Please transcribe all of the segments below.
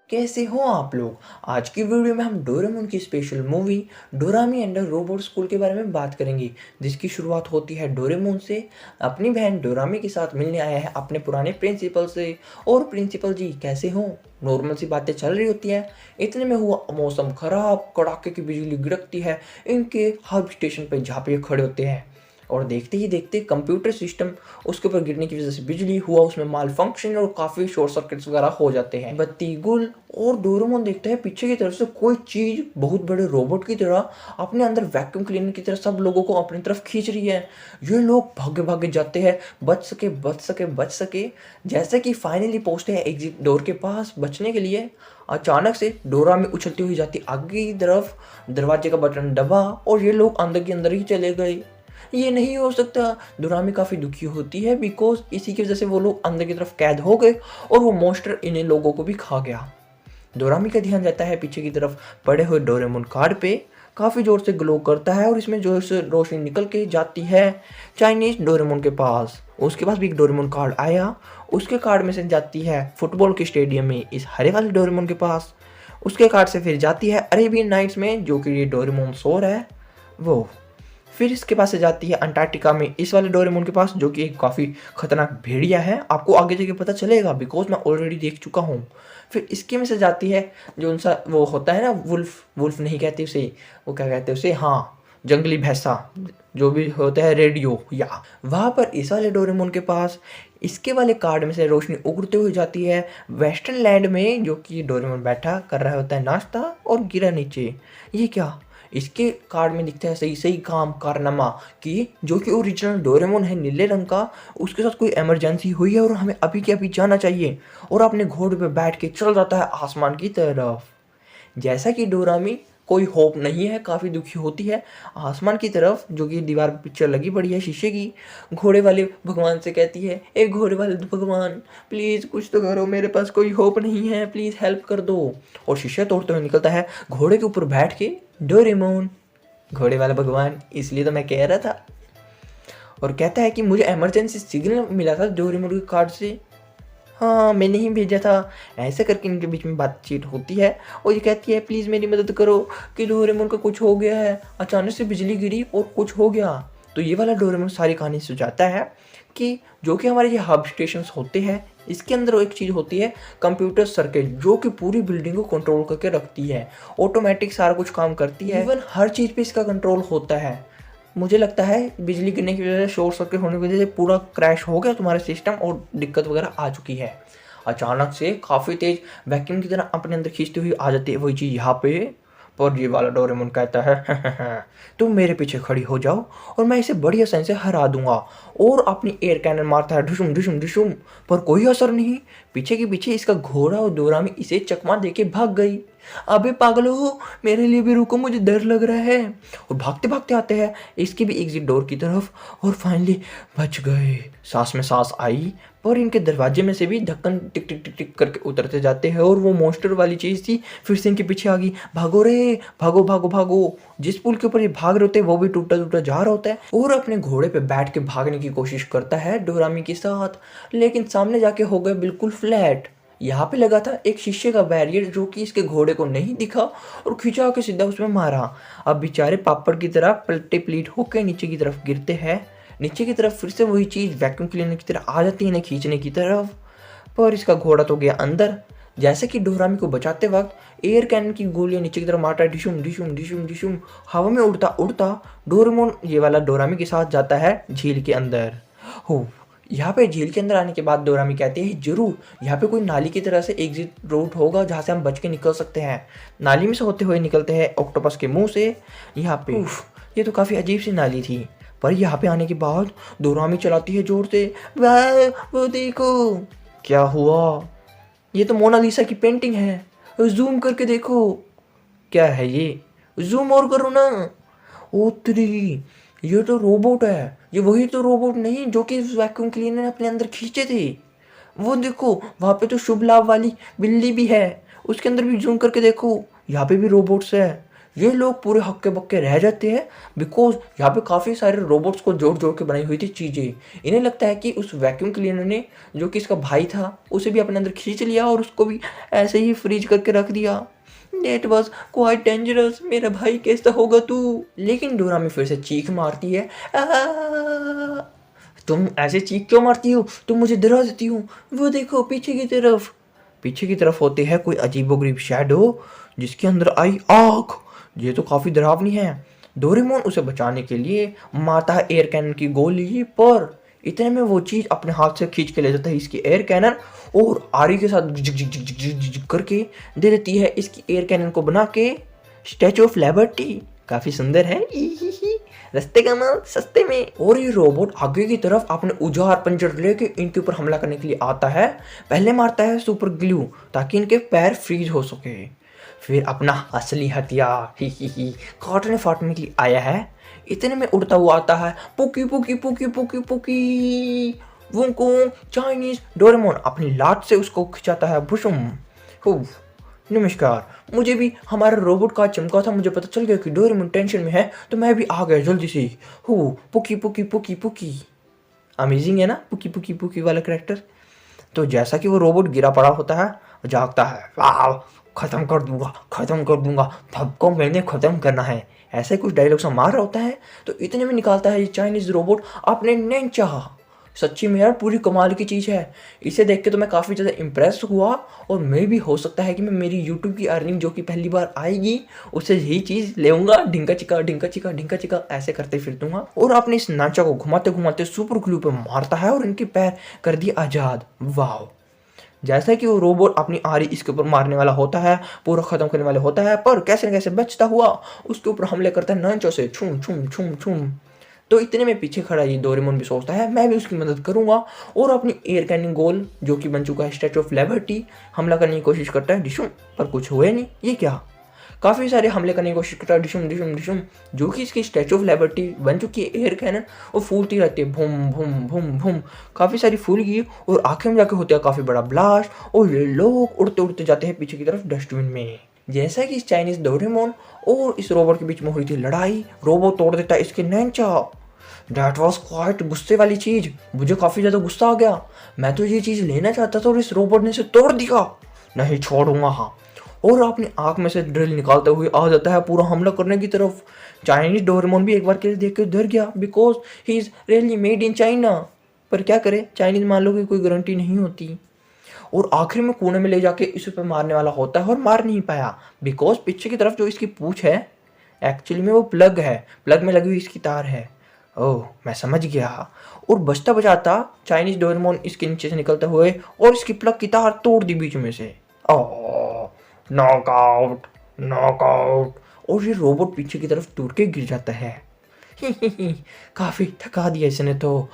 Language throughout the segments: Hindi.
कैसे हो आप लोग। आज की वीडियो में हम डोरेमोन की special movie Dorami and the robot school के बारे में बात करेंगे, जिसकी शुरुआत होती है डोरेमोन से अपनी बहन डोरामी के साथ मिलने आया है अपने पुराने प्रिंसिपल से। और प्रिंसिपल जी कैसे हो, नॉर्मल सी बातें चल रही होती हैं। इतने में हुआ मौसम खराब, कड़ाके की बिजली गिरकती है। इनके हब स्टेशन पे जहाँ पे ये खड़े होते हैं और देखते ही देखते कंप्यूटर सिस्टम उसके ऊपर गिरने की वजह से बिजली हुआ उसमें माल फंक्शन और काफ़ी शॉर्ट सर्किट्स वगैरह हो जाते हैं। बत्ती गुल और डोरेमोन देखता है पीछे की तरफ से कोई चीज़ बहुत बड़े रोबोट की तरह अपने अंदर वैक्यूम क्लीनर की तरह सब लोगों को अपनी तरफ खींच रही है। ये लोग भागे भागे जाते हैं, बच सके बच सके बच सके। जैसे कि फाइनली पहुंचते हैं एग्जिट डोर के पास बचने के लिए, अचानक से डोरा में उछलती हुई जाती आगे की तरफ, दरवाजे का बटन दबा और ये लोग अंदर के अंदर ही चले गए। ये नहीं हो सकता। डोरामी काफ़ी दुखी होती है बिकॉज इसी की वजह से वो लोग अंदर की तरफ कैद हो गए और वो मॉन्स्टर इन्हें लोगों को भी खा गया। डोरामी का ध्यान जाता है पीछे की तरफ पड़े हुए डोरेमोन कार्ड पे, काफ़ी ज़ोर से ग्लो करता है और इसमें जोर से रोशनी निकल के जाती है चाइनीज डोरेमोन के पास। उसके पास भी एक डोरेमोन कार्ड आया, उसके कार्ड में से जाती है फुटबॉल के स्टेडियम में इस हरे वाले डोरेमोन के पास। उसके कार्ड से फिर जाती है अरेबियन नाइट्स में, जो कि ये डोरेमोन सो रहा है वो। फिर इसके पास से जाती है अंटार्कटिका में इस वाले डोरेमोन के पास, जो कि एक काफ़ी खतरनाक भेड़िया है। आपको आगे जाके पता चलेगा बिकॉज मैं ऑलरेडी देख चुका हूँ। फिर इसके में से जाती है जो उनसा वो होता है ना, वुल्फ वुल्फ नहीं कहते उसे, वो क्या कहते हैं उसे, हाँ जंगली भैंसा जो भी होता है, रेडियो या। वहाँ पर इस वाले डोरेमोन के पास इसके वाले कार्ड में से रोशनी उगड़ते हुए जाती है वेस्टर्न लैंड में, जो कि डोरेमोन बैठा कर रहा होता है नाश्ता और गिरा नीचे। ये क्या, इसके कार्ड में दिखता है सही सही काम कारनामा कि जो कि ओरिजिनल डोरेमोन है नीले रंग का, उसके साथ कोई इमरजेंसी हुई है और हमें अभी के अभी जाना चाहिए। और अपने घोड़े पे बैठ के चल जाता है आसमान की तरफ। जैसा कि डोरामी कोई होप नहीं है, काफ़ी दुखी होती है आसमान की तरफ, जो कि दीवार पर पिक्चर लगी पड़ी है शीशे की। घोड़े वाले भगवान से कहती है, ए घोड़े वाले भगवान प्लीज़ कुछ तो करो, मेरे पास कोई होप नहीं है, प्लीज़ हेल्प कर दो। और शीशे तोड़ते हुए निकलता है घोड़े के ऊपर बैठ के डोरेमोन, घोड़े वाला भगवान, इसलिए तो मैं कह रहा था। और कहता है कि मुझे इमरजेंसी सिग्नल मिला था डोरेमोन के कार्ड से, हाँ मैंने ही भेजा था। ऐसे करके इनके बीच में बातचीत होती है और ये कहती है प्लीज़ मेरी मदद करो कि डोरेमोन का कुछ हो गया है, अचानक से बिजली गिरी और कुछ हो गया। तो ये वाला डोरेमोन सारी कहानी सुझाता है कि जो कि हमारे ये हब स्टेशंस होते हैं, इसके अंदर एक चीज़ होती है कंप्यूटर सर्किट, जो कि पूरी बिल्डिंग को कंट्रोल करके रखती है, ऑटोमेटिक सारा कुछ काम करती है। इवन हर चीज़ पे इसका कंट्रोल होता है। मुझे लगता है बिजली गिरने की वजह से, शॉर्ट सर्किट होने की वजह से पूरा क्रैश हो गया तुम्हारा सिस्टम और दिक्कत वगैरह आ चुकी है। अचानक से काफ़ी तेज वैक्यूम की तरह अपने अंदर खींचती हुई आ जाती है वही चीज़ यहाँ पे। पर ये वाला डोरेमोन कहता है तुम मेरे पीछे खड़ी हो जाओ और मैं इसे बढ़िया सेंस से हरा दूंगा। और अपनी एयर कैनन मारता है ढुशुम ढुशुम ढुशुम, पर कोई असर नहीं। पीछे के पीछे इसका घोड़ा और डोरामी इसे चकमा देके भाग गई। अबे पागलो हो, मेरे लिए भी रुको, मुझे डर लग रहा है। और भागते भागते आते हैं इसकी भी एग्जिट डोर की तरफ और फाइनली बच गए। सांस में सांस आई, पर इनके दरवाजे में से भी ढक्कन टिक टिक टिक टिक करके उतरते जाते हैं और वो मॉन्स्टर वाली चीज़ थी फिर से इनके पीछे आ गई। भागो रे, भागो भागो भागो। जिस पुल के ऊपर ये भाग रहे होते हैं वो भी टूटा टूटा जा रहा होता है और अपने घोड़े पे बैठ के भागने की कोशिश करता है डोरामी के साथ, लेकिन सामने जाके हो गए बिल्कुल फ्लैट। यहाँ पे लगा था एक शीशे का बैरियर, जो कि इसके घोड़े को नहीं दिखा और खिंचा के सीधा उसमें मारा। अब बेचारे पापड़ की तरह पलटे प्लीट होकर नीचे की तरफ गिरते हैं। नीचे की तरफ फिर से वही चीज़ वैक्यूम क्लीनर की तरह आ जाती है इन्हें खींचने की तरफ, पर इसका घोड़ा तो गया अंदर। जैसे कि डोरामी को बचाते वक्त एयर कैनन की गोलियां नीचे की तरफ मारता है, डिशुम डिशुम डिशुम डिशुम। हवा में उड़ता उड़ता डोरेमोन ये वाला डोरामी के साथ जाता है झील के अंदर। हो, यहाँ पे झील के अंदर आने के बाद डोरामी कहती है जरूर यहाँ पे कोई नाली की तरह से एग्जिट रूट होगा जहाँ से हम बच के निकल सकते हैं। नाली में से होते हुए निकलते हैं ऑक्टोपस के मुंह से यहाँ पे। ये तो काफ़ी अजीब सी नाली थी, पर यहाँ पे आने के बाद डोरामी चलाती है जोर से, वाह वो देखो। क्या हुआ, ये तो मोनालिसा की पेंटिंग है, जूम करके देखो। क्या है ये, जूम और करो ना। ओ तेरी, ये तो रोबोट है। ये वही तो रोबोट नहीं जो कि वैक्यूम क्लीनर ने अपने अंदर खींचे थे। वो देखो वहाँ पे तो शुभ लाभ वाली बिल्ली भी है, उसके अंदर भी जूम करके देखो, यहाँ पे भी रोबोट्स है। ये लोग पूरे हक्के बक्के रह जाते हैं बिकॉज यहाँ पे काफ़ी सारे रोबोट्स को जोड़ जोड़ के बनाई हुई थी चीज़ें। इन्हें लगता है कि उस वैक्यूम क्लीनर ने, जो कि इसका भाई था, उसे भी अपने अंदर खींच लिया और उसको भी ऐसे ही फ्रीज करके रख दिया। That was quite dangerous, मेरा भाई कैसा होगा तू। लेकिन डोरामी फिर से चीख मारती है, "आ!" तुम ऐसे चीख क्यों मारती हो, तुम मुझे डरा देती हो। वो देखो पीछे की तरफ। पीछे की तरफ होती है कोई अजीबोगरीब शैडो जिसके अंदर आई आग। ये तो काफी डरावनी है। डोरेमोन उसे बचाने के लिए मारता है एयर कैनन की गोली, पर इतने में वो चीज अपने हाथ से खींच के ले जाता है इसकी एयर कैनन और आरी के साथ जिग जिग जिग जिग जिग जिग करके दे देती है इसकी एयर कैनन को बना के स्टैचू ऑफ लिबर्टी। काफी सुंदर है, रस्ते का माल सस्ते में। और ये रोबोट आगे की तरफ अपने उजार पंजर लेके इनके ऊपर हमला करने के लिए आता है। पहले मारता है सुपर ग्लू ताकि इनके पैर फ्रीज हो सके, फिर अपना असली हथियार ही काटने फाटने के लिए आया है। इतने में उड़ता हुआ आता है पुकी पुकी पुकी पुकी पुकी वुंकुंग चाइनीज। डोरेमोन अपनी लात से उसको खिंचाता है, भुशुम। नमस्कार, मुझे भी हमारा रोबोट का चमका था, मुझे पता चल गया कि डोरेमोन टेंशन में है तो मैं भी आ गया जल्दी से। पुकी पुकी पुकी पुकी। अमेजिंग है ना पुकी पुकी पुकी वाला कैरेक्टर। तो जैसा कि वो रोबोट गिरा पड़ा होता है, जागता है, वाह खत्म कर दूंगा, सबको मैंने खत्म करना है, ऐसे कुछ डायलॉग से मार रहा होता है। तो इतने में निकालता है ये चाइनीज रोबोट अपने नैनचा। सच्ची में यार पूरी कमाल की चीज़ है। इसे देख के तो मैं काफ़ी ज़्यादा इम्प्रेस हुआ और मैं भी हो सकता है कि मैं मेरी यूट्यूब की अर्निंग जो कि पहली बार आएगी उससे यही चीज़ लेऊंगा, ढिंका चिका ढिंका चिका ढिंका चिका ऐसे करते फिर दूंगा। और अपने इस नाचा को घुमाते घुमाते सुपर ग्लू पे मारता है और इनके पैर कर दिए आज़ाद। वाह। जैसा कि वो रोबोट अपनी आरी इसके ऊपर मारने वाला होता है, पूरा खत्म करने वाला होता है, पर कैसे न कैसे बचता हुआ उसके ऊपर हमले करता है नांचो से, छुम छुम छुम छुम। तो इतने में पीछे खड़ा ये डोरेमोन भी सोचता है मैं भी उसकी मदद करूंगा और अपनी एयर कैनिंग गोल जो कि बन चुका है स्टैचू ऑफ लिबर्टी हमला करने की कोशिश करता है, डिशुम। पर कुछ हुए नहीं। ये क्या, काफ़ी सारे हमले करने की कोशिश करता है, डिशुम डिशुम डिशुम। जो कि इसकी स्टैचू ऑफ लिबर्टी बन चुकी है एयर कैनन, वो फूलती रहती है, भूम भूम भूम भूम। काफ़ी सारी फूल गई और आखिर में जाके होता है काफ़ी बड़ा ब्लास्ट और ये लोग उड़ते उड़ते जाते हैं पीछे की तरफ डस्टबिन में। जैसा कि इस चाइनीज डोरेमोन और इस रोबोट के बीच में हुई थी लड़ाई, रोबोट तोड़ देता है इसके नैंचा। डैट वॉज क्वाइट गुस्से वाली चीज़, मुझे काफ़ी ज़्यादा गुस्सा आ गया। मैं तो ये चीज़ लेना चाहता था और इस रोबोट ने इसे तोड़ दिया, नहीं छोड़ूंगा। हाँ, और अपनी आँख में से ड्रिल निकालते हुए आ जाता है पूरा हमला करने की तरफ। चाइनीज डोरेमोन भी एक बार के लिए देख के डर गया because he is really made in China. पर क्या करे, चाइनीज मालों की कोई गारंटी नहीं होती। और आखिर में कोने में ले जाके इस पे मारने वाला होता है और मार नहीं पाया बिकॉज पीछे की तरफ जो इसकी पूंछ है एक्चुअली में वो प्लग है, प्लग में लगी हुई इसकी तार है। ओह, मैं समझ गया। और बचता बचाता चाइनीज डोरेमोन इसके नीचे से निकलते हुए और इसकी प्लग की तार तोड़ दी बीच में से। ओह, नॉकआउट नॉकआउट। और ये रोबोट पीछे की तरफ टूट के गिर जाता है। काफी थका दिया इसने तो।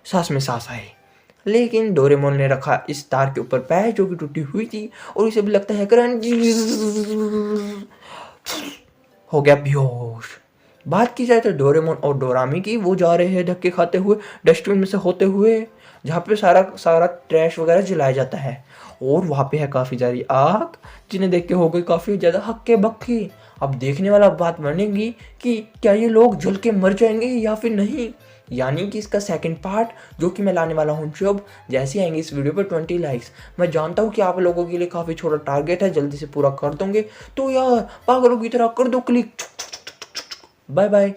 सांस में सांस आए। लेकिन डोरेमोन ने रखा इस तार के ऊपर पैर जो कि टूटी हुई थी और इसे भी लगता है करंट, हो गया बेहोश। बात की जाए तो डोरेमोन और डोरामी की, वो जा रहे हैं धक्के खाते हुए डस्टबिन में से होते हुए जहाँ पे सारा सारा ट्रैश वगैरह जलाया जाता है और वहाँ पे है काफ़ी सारी आग जिन्हें देख के हो गई काफ़ी ज़्यादा हक्के बक्के। अब देखने वाला बात बनेगी कि क्या ये लोग जल के मर जाएंगे या फिर नहीं। यानी कि इसका सेकंड पार्ट जो कि मैं लाने वाला हूँ जब जैसे आएंगे इस वीडियो पर 20 लाइक्स। मैं जानता हूँ कि आप लोगों के लिए काफ़ी छोटा टारगेट है, जल्दी से पूरा कर दोगे तो यार पागलों की तरह कर दो क्लिक। Bye bye.